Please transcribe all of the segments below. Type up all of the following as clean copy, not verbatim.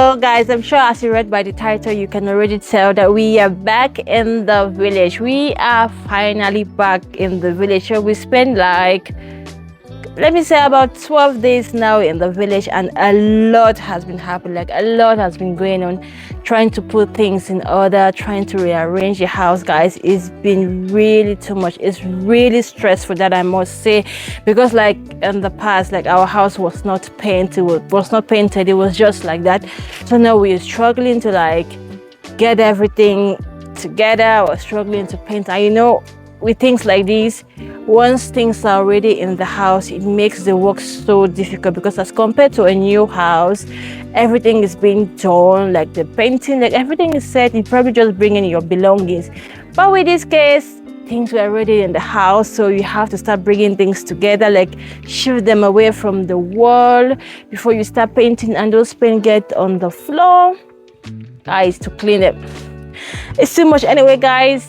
So guys, I'm sure as you read by the title, you can already tell that we are back in the village. We are finally back in the village. So we spent like, let me say, about 12 days now in the village, and a lot has been happening. Like, a lot has been going on, trying to put things in order, trying to rearrange the house. Guys, it's been really too much. It's really stressful, that I must say, because like in the past, like our house was not painted. It was just like that. So now we're struggling to like get everything together. We're struggling to paint, and with things like this, once things are already in the house, it makes the work so difficult, because as compared to a new house, everything is being done, like the painting, like everything is set. You probably just bring in your belongings. But with this case, things were already in the house, so you have to start bringing things together, like shift them away from the wall before you start painting, and those paint get on the floor, guys, to clean it. It's too much. Anyway, guys,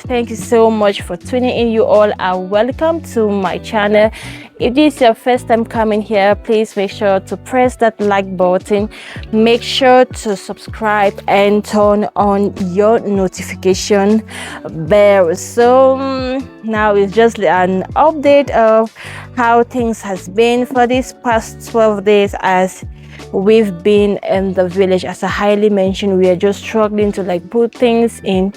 thank you so much for tuning in. You all are welcome to my channel. If this is your first time coming here, please make sure to press that like button. Make sure to subscribe and turn on your notification bell. So now it's just an update of how things has been for these past 12 days as we've been in the village. As I highly mentioned, we are just struggling to like put things in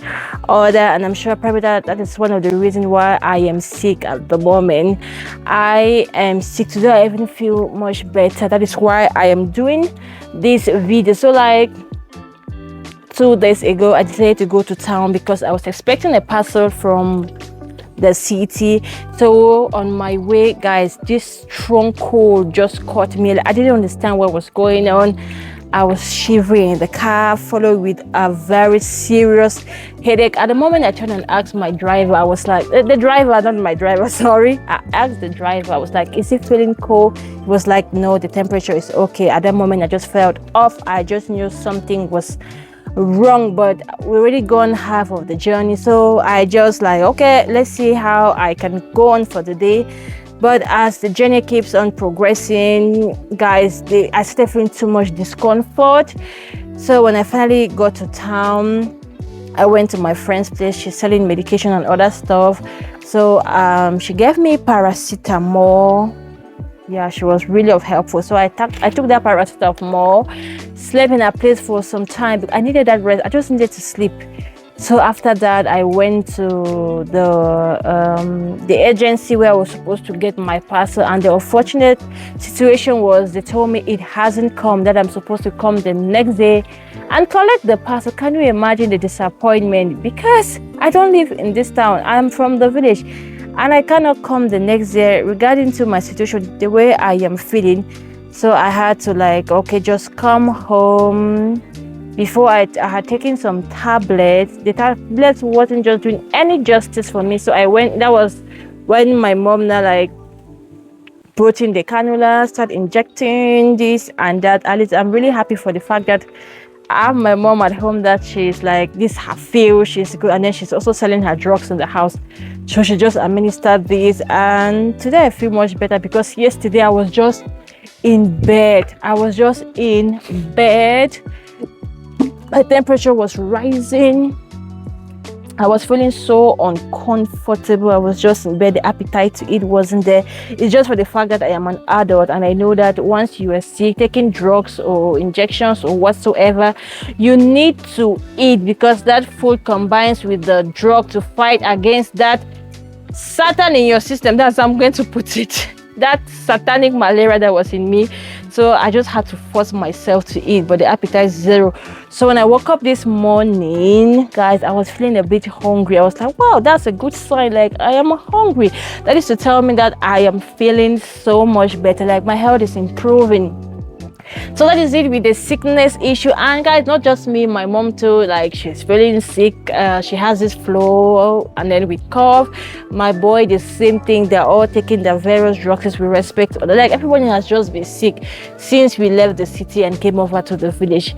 order, and I'm sure probably that is one of the reasons why I am sick at the moment. I am sick today. I even feel much better. That is why I am doing this video. So like 2 days ago, I decided to go to town because I was expecting a parcel from the city. So on my way, guys, this strong cold just caught me. I didn't understand what was going on. I was shivering in the car, followed with a very serious headache. At the moment I turned and asked my driver, I was like, the driver, not my driver, sorry. I asked the driver, I was like, is he feeling cold? He was like, no, the temperature is okay. At that moment I just felt off. I just knew something was wrong, but we already gone half of the journey, so I just like, okay, let's see how I can go on for the day. But as the journey keeps on progressing, guys, I started feeling too much discomfort. So when I finally got to town, I went to my friend's place. She's selling medication and other stuff, so she gave me paracetamol. Yeah, she was really helpful. So I took that paracetamol, slept in a place for some time. I needed that rest. I just needed to sleep. So after that, I went to the agency where I was supposed to get my parcel, and the unfortunate situation was they told me it hasn't come, that I'm supposed to come the next day and collect the parcel. Can you imagine the disappointment? Because I don't live in this town. I'm from the village, and I cannot come the next day regarding to my situation, the way I am feeling. So I had to like, okay, just come home. Before I had taken some tablets. The tablets wasn't just doing any justice for me. So I went, that was when my mom now like brought in the cannula, start injecting this and that. At least I'm really happy for the fact that I have my mom at home, that she's like, this her feel, she's good, and then she's also selling her drugs in the house, so she just administered this. And today I feel much better, because yesterday I was just in bed. My temperature was rising. I was feeling so uncomfortable. I was just in bed. The appetite to eat wasn't there. It's just for the fact that I am an adult, and I know that once you are sick, taking drugs or injections or whatsoever, you need to eat, because that food combines with the drug to fight against that Satan in your system. That's how I'm going to put it. That satanic malaria that was in me. So I just had to force myself to eat, but the appetite is zero. So when I woke up this morning, guys, I was feeling a bit hungry. I was like, wow, that's a good sign. Like, I am hungry. That is to tell me that I am feeling so much better. Like, my health is improving. So that is it with the sickness issue. And guys, not just me, my mom too, like she's feeling sick. She has this flu, and then with cough. My boy, the same thing. They're all taking their various drugs with respect. Like, everyone has just been sick since we left the city and came over to the village.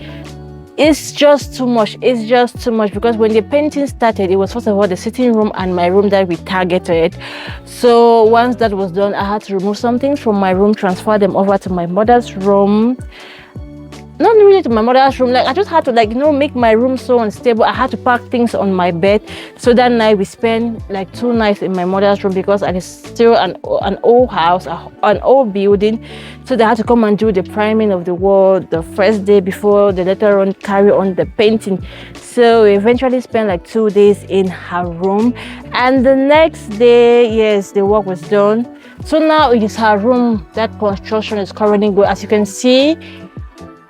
It's just too much. It's just too much, because when the painting started, it was first of all the sitting room and my room that we targeted. So once that was done, I had to remove some things from my room, transfer them over to my mother's room. not really to my mother's room. Like I just had to, like, make my room so unstable. I had to pack things on my bed. So that night we spent like 2 nights in my mother's room because it is still an old house, an old building. So they had to come and do the priming of the wall the first day before they later on carry on the painting. So we eventually spent like 2 days in her room, and the next day, yes, the work was done. So now it is her room that construction is currently going. As you can see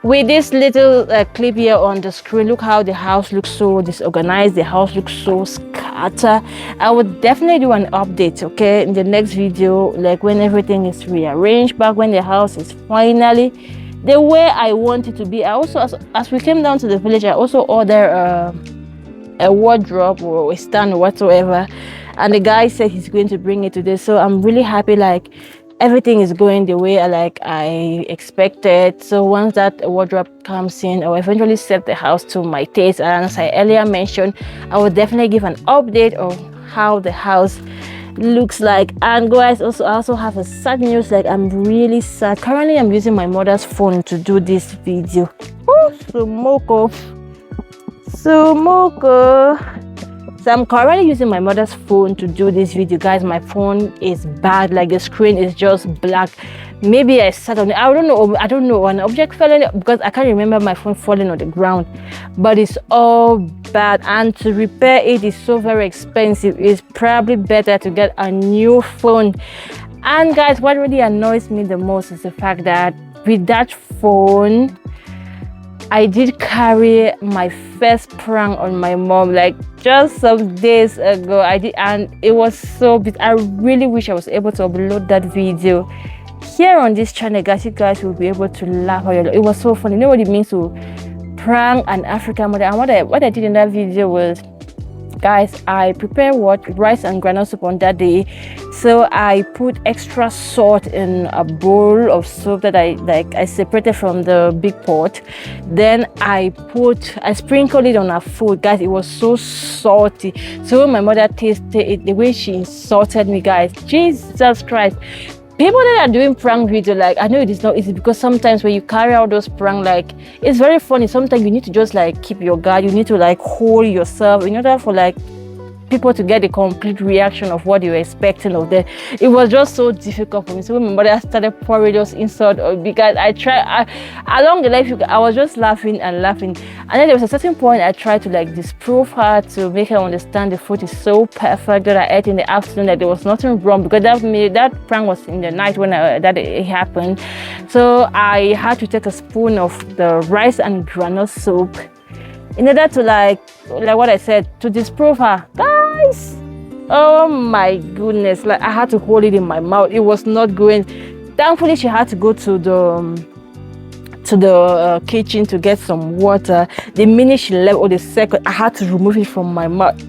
with this little clip here on the screen, look how the house looks so disorganized. The house looks so scattered. I would definitely do an update, okay, in the next video, like when everything is rearranged back, when the house is finally the way I want it to be. I also, as we came down to the village, I also ordered a wardrobe or a stand or whatsoever, and the guy said he's going to bring it today. So I'm really happy, like everything is going the way I expected. So once that wardrobe comes in, I'll eventually set the house to my taste, and as I earlier mentioned, I will definitely give an update of how the house looks like. And guys, I also have a sad news. Like, I'm really sad. Currently I'm using my mother's phone to do this video. Oh, Sumoko. So I'm currently using my mother's phone to do this video, guys. My phone is bad, like the screen is just black. Maybe I sat on it, I don't know, an object fell on it, because I can't remember my phone falling on the ground. But it's all bad, and to repair it is so very expensive. It's probably better to get a new phone. And guys, what really annoys me the most is the fact that with that phone, I did carry my first prank on my mom, like just some days ago. I did, and it was so big. I really wish I was able to upload that video here on this channel, guys. You guys will be able to laugh. It was so funny. You know what it means to prank an African mother. And what I did in that video was, guys, I prepared rice and groundnut soup on that day. So I put extra salt in a bowl of soup that I separated from the big pot. Then I sprinkled it on her food, guys. It was so salty. So when my mother tasted it, the way she insulted me, guys, Jesus Christ. People that are doing prank video, like, I know it is not easy, because sometimes when you carry out those prank, like, it's very funny. Sometimes you need to just like keep your guard. You need to like hold yourself in order for like people to get the complete reaction of what you were expecting of them. It was just so difficult for me. So when my mother started pouring those insults, because along the life, I was just laughing and laughing. And then there was a certain point I tried to like disprove her, to make her understand the food is so perfect that I ate in the afternoon, that there was nothing wrong, because that prank was in the night when that it happened. So I had to take a spoon of the rice and groundnut soup in order to like what I said, to disprove her, guys. Oh my goodness, like I had to hold it in my mouth. It was not going. Thankfully, she had to go to the kitchen to get some water. The minute she left, or the second, I had to remove it from my mouth.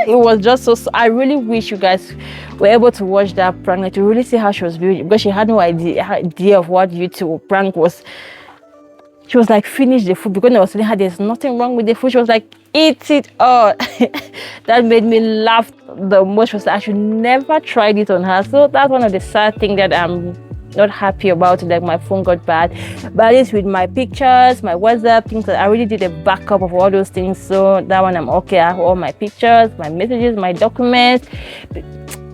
It was just so. I really wish you guys were able to watch that prank, like, to really see how she was viewing, because she had no idea of what YouTube prank was. She was like, finish the food, because I was telling her there's nothing wrong with the food. She was like, eat it all. That made me laugh the most. She was like, I should never tried it on her. So that's one of the sad things that I'm not happy about. Like, my phone got bad, but at least with my pictures, my WhatsApp things, I already did a backup of all those things. So that one I'm okay. I have all my pictures, my messages, my documents.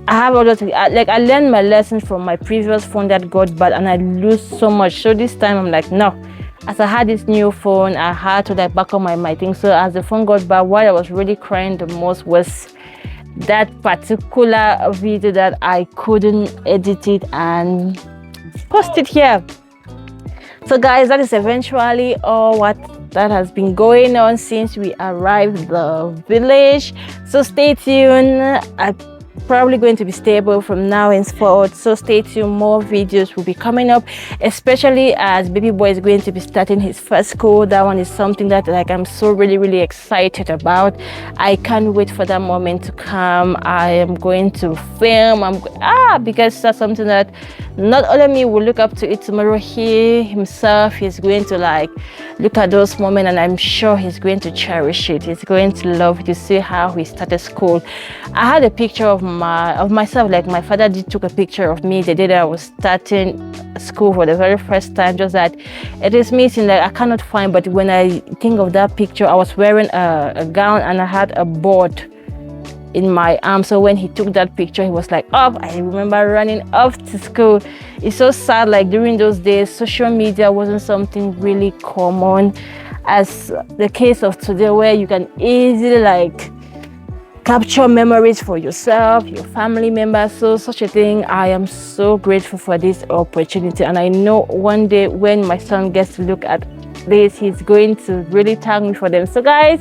I have all those. Like, I learned my lessons from my previous phone that got bad, and I lose so much. So this time I'm like, no. As I had this new phone, I had to like back up my things. So as the phone got bad, what I was really crying the most was that particular video that I couldn't edit it and post it here. So guys, that is eventually all what that has been going on since we arrived the village. So stay tuned. I'm probably going to be stable from now henceforth, so stay tuned. More videos will be coming up, especially as baby boy is going to be starting his first school. That one is something that like I'm so really excited about. I can't wait for that moment to come. I am going to film. Because that's something that not only me will look up to it tomorrow, he himself is going to like look at those moments, and I'm sure he's going to cherish it. He's going to love to see how he started school. I had a picture of myself, like my father took a picture of me the day that I was starting school for the very first time, just that it is missing, like I cannot find. But when I think of that picture, I was wearing a gown and I had a board in my arm. So when he took that picture, he was like up. I remember running off to school. It's so sad, like during those days social media wasn't something really common as the case of today, where you can easily like capture memories for yourself, your family members. So such a thing, I am so grateful for this opportunity, and I know one day when my son gets to look at this, he's going to really thank me for them. So guys,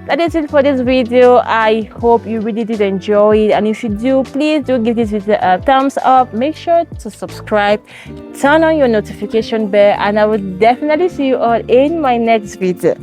that is it for this video. I hope you really did enjoy it, and if you do, please do give this video a thumbs up. Make sure to subscribe, turn on your notification bell, and I will definitely see you all in my next video.